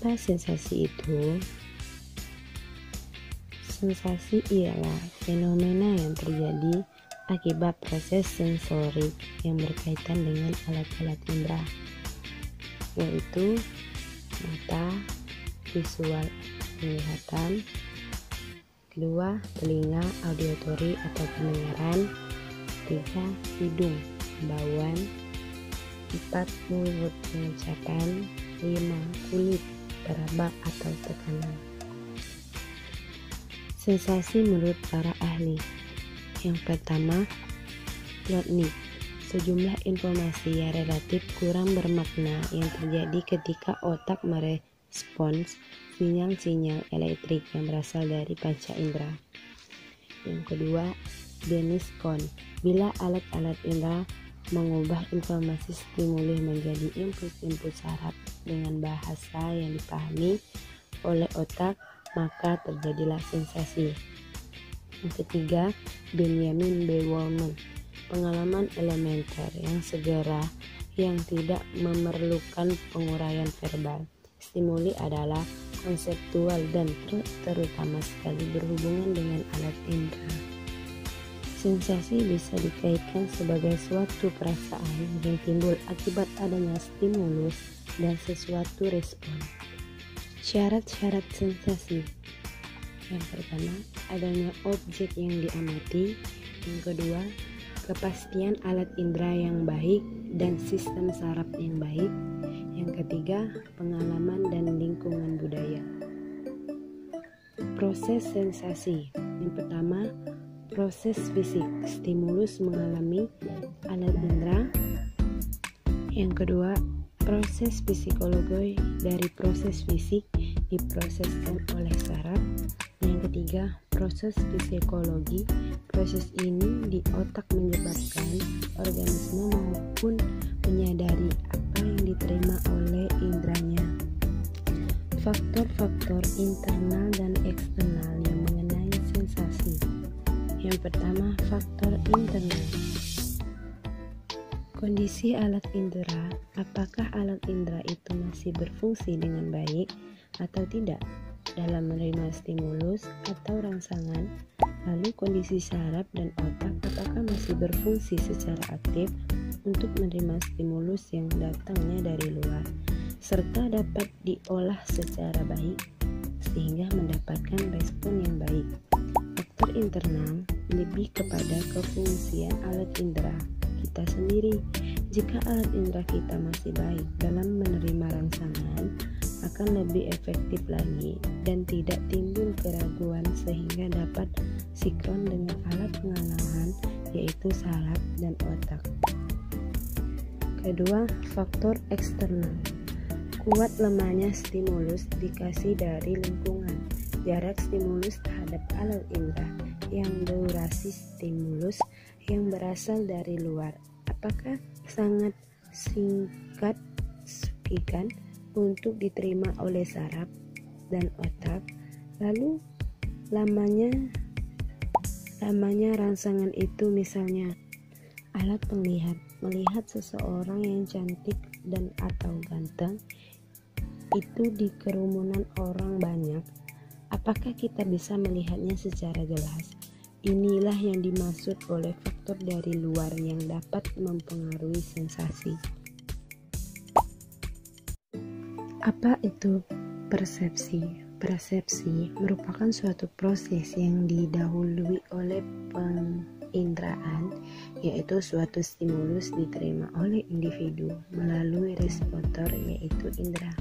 Apa sensasi itu? Sensasi ialah fenomena yang terjadi akibat proses sensorik yang berkaitan dengan alat-alat indera, yaitu mata, visual, penglihatan, kedua, telinga, auditory atau pendengaran, tiga, hidung, bauan, empat, mulut, pengucapan, lima, kulit, peraba atau tekanan. Sensasi menurut para ahli. Yang pertama, Plotnik. Sejumlah informasi yang relatif kurang bermakna yang terjadi ketika otak merespons sinyal-sinyal elektrik yang berasal dari panca indera. Yang kedua, Dennis-Kohn. Bila alat-alat indera mengubah informasi stimuli menjadi impuls-impuls saraf dengan bahasa yang dipahami oleh otak, maka terjadilah sensasi. Yang ketiga, Benjamin B. Woolman. Pengalaman elementer yang segera yang tidak memerlukan penguraian verbal. Stimuli adalah konseptual dan terutama sekali berhubungan dengan alat indera. Sensasi bisa dikaitkan sebagai suatu perasaan yang timbul akibat adanya stimulus dan sesuatu respon. Syarat-syarat sensasi. Yang pertama, adanya objek yang diamati. Yang kedua, kepastian alat indera yang baik dan sistem saraf yang baik. Yang ketiga, pengalaman dan lingkungan budaya. Proses sensasi. Yang pertama, proses fisik. Stimulus mengalami alat indera. Yang kedua, proses psikologi dari proses fisik diproseskan oleh saraf. Yang ketiga, proses psikologi. Proses ini di otak menyebabkan organisme maupun menyadari apa yang diterima oleh inderanya. Faktor-faktor internal dan eksternal yang mengenai sensasi. Yang pertama, faktor internal. Kondisi alat indera. Apakah alat indera itu masih berfungsi dengan baik atau tidak dalam menerima stimulus atau rangsangan? Lalu kondisi saraf dan otak, apakah masih berfungsi secara aktif untuk menerima stimulus yang datangnya dari luar serta dapat diolah secara baik sehingga mendapatkan respon yang baik. Faktor internal lebih kepada kefungsian alat indera kita sendiri. Jika alat indera kita masih baik dalam menerima rangsangan, akan lebih efektif lagi dan tidak timbul keraguan sehingga dapat sinkron dengan alat pengalaman yaitu saraf dan otak. Kedua, faktor eksternal. Kuat lemahnya stimulus dikasih dari lingkungan. Jarak stimulus terhadap alat indera yang durasi stimulus yang berasal dari luar. Apakah sangat singkat sekian untuk diterima oleh saraf dan otak? Lalu lamanya rangsangan itu, misalnya alat penglihat melihat seseorang yang cantik dan atau ganteng itu di kerumunan orang banyak. Apakah kita bisa melihatnya secara jelas? Inilah yang dimaksud oleh faktor dari luar yang dapat mempengaruhi sensasi. Apa itu persepsi? Persepsi merupakan suatu proses yang didahului oleh penginderaan, yaitu suatu stimulus diterima oleh individu melalui reseptor yaitu indera.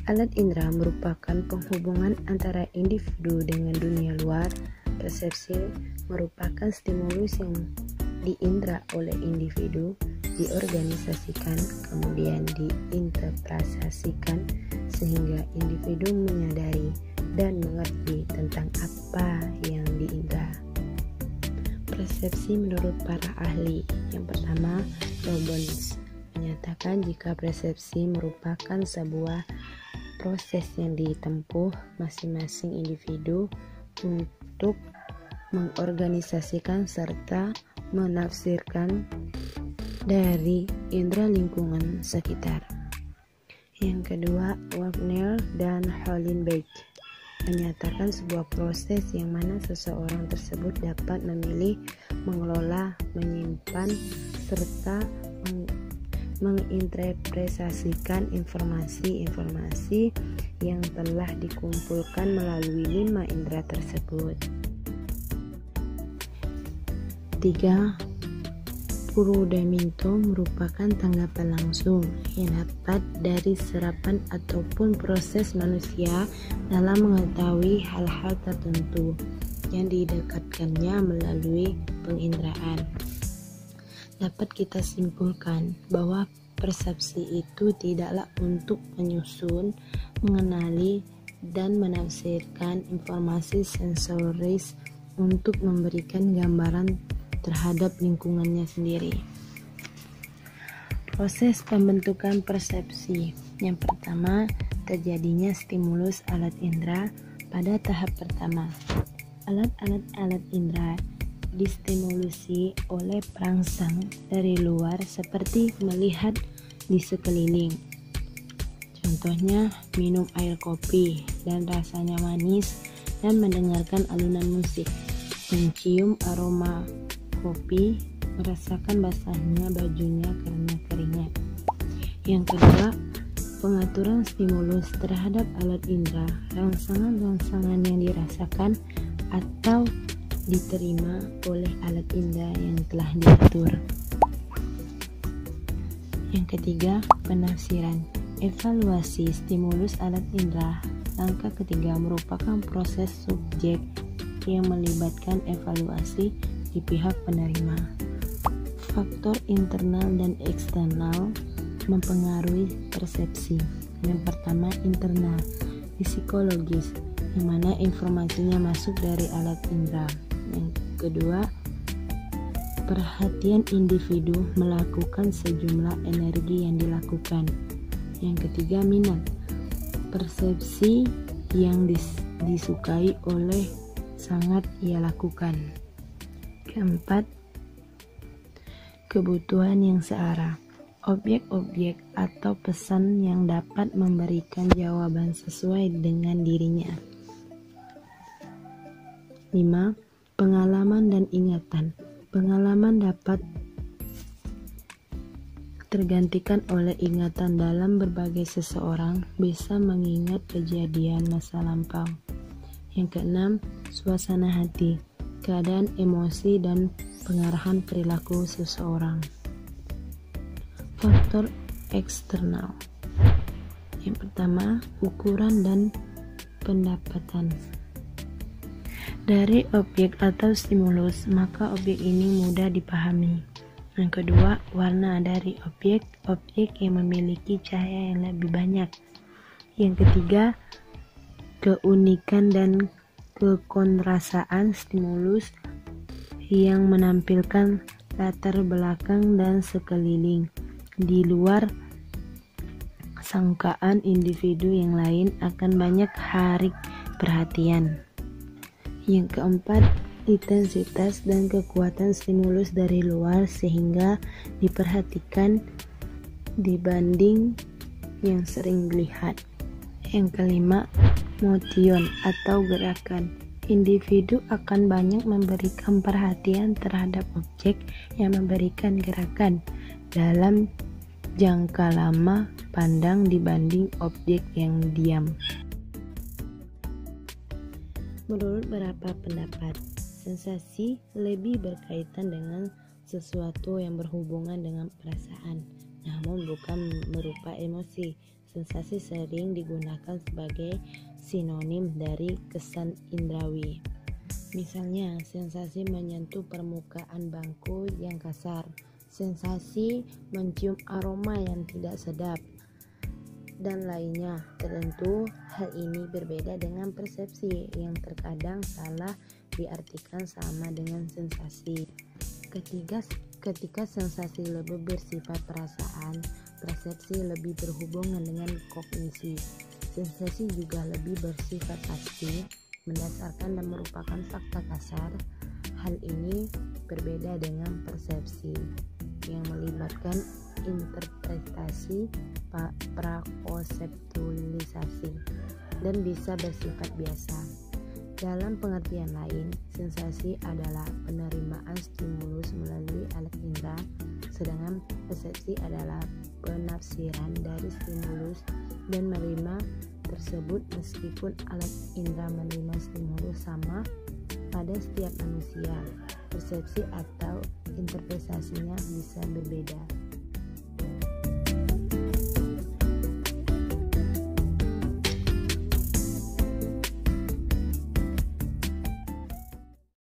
Alat indera merupakan penghubungan antara individu dengan dunia luar. Persepsi merupakan stimulus yang diindera oleh individu, diorganisasikan, kemudian diinterpretasikan sehingga individu menyadari dan mengerti tentang apa yang diindera. Persepsi menurut para ahli. Yang pertama, Robbins menyatakan jika persepsi merupakan sebuah proses yang ditempuh masing-masing individu untuk mengorganisasikan serta menafsirkan dari indera lingkungan sekitar. Yang kedua, Wagner dan Hollenbeck menyatakan sebuah proses yang mana seseorang tersebut dapat memilih, mengelola, menyimpan, serta menginterpretasikan informasi-informasi yang telah dikumpulkan melalui 5 indera tersebut. 3. Purudamento merupakan tanggapan langsung yang dapat dari serapan ataupun proses manusia dalam mengetahui hal-hal tertentu yang didekatkannya melalui penginderaan. Dapat kita simpulkan bahwa persepsi itu tidaklah untuk menyusun, mengenali, dan menafsirkan informasi sensoris untuk memberikan gambaran terhadap lingkungannya sendiri. Proses pembentukan persepsi. Yang pertama, terjadinya stimulus alat indera pada tahap pertama. Alat indera distimulusi oleh perangsang dari luar seperti melihat di sekeliling. Contohnya, minum air kopi dan rasanya manis dan mendengarkan alunan musik, mencium aroma kopi, merasakan basahnya bajunya karena keringat. Yang kedua, pengaturan stimulus terhadap alat indera, rangsangan-rangsangan yang dirasakan atau diterima oleh alat indera yang telah diatur. Yang ketiga, penafsiran, evaluasi stimulus alat indera. Langkah ketiga merupakan proses subjek yang melibatkan evaluasi di pihak penerima. Faktor internal dan eksternal mempengaruhi persepsi. Yang pertama, internal, psikologis, yang mana informasinya masuk dari alat indera. Yang kedua, perhatian individu melakukan sejumlah energi yang dilakukan. Yang ketiga, minat, persepsi yang disukai oleh sangat ia lakukan. Keempat, kebutuhan yang searah, objek-objek atau pesan yang dapat memberikan jawaban sesuai dengan dirinya. 5. Pengalaman dan ingatan. Pengalaman dapat tergantikan oleh ingatan. Dalam berbagai seseorang bisa mengingat kejadian masa lampau. Yang keenam, suasana hati, keadaan emosi dan pengarahan perilaku seseorang. Faktor eksternal. Yang pertama, ukuran dan pendapatan. Dari objek atau stimulus, maka objek ini mudah dipahami. Yang kedua, warna dari objek yang memiliki cahaya yang lebih banyak. Yang ketiga, keunikan dan kekontrasaan stimulus yang menampilkan latar belakang dan sekeliling di luar sangkaan individu yang lain akan banyak harik perhatian. Yang keempat, intensitas dan kekuatan stimulus dari luar sehingga diperhatikan dibanding yang sering dilihat. Yang kelima, motion atau gerakan. Individu akan banyak memberikan perhatian terhadap objek yang memberikan gerakan dalam jangka lama pandang dibanding objek yang diam. Menurut beberapa pendapat, sensasi lebih berkaitan dengan sesuatu yang berhubungan dengan perasaan, namun bukan berupa emosi. Sensasi sering digunakan sebagai sinonim dari kesan indrawi. Misalnya, sensasi menyentuh permukaan bangku yang kasar, sensasi mencium aroma yang tidak sedap, dan lainnya. Tentu, hal ini berbeda dengan persepsi yang terkadang salah diartikan sama dengan sensasi. Ketika sensasi lebih bersifat perasaan, persepsi lebih berhubungan dengan kognisi. Sensasi juga lebih bersifat pasti, mendasarkan dan merupakan fakta kasar. Hal ini berbeda dengan persepsi yang melibatkan interpretasi prakonseptualisasi dan bisa bersifat biasa. Dalam pengertian lain, sensasi adalah penerimaan stimulus melalui alat indera, sedangkan persepsi adalah penafsiran dari stimulus dan menerima tersebut. Meskipun alat indera menerima stimulus sama pada setiap manusia, persepsi atau interpretasinya bisa berbeda.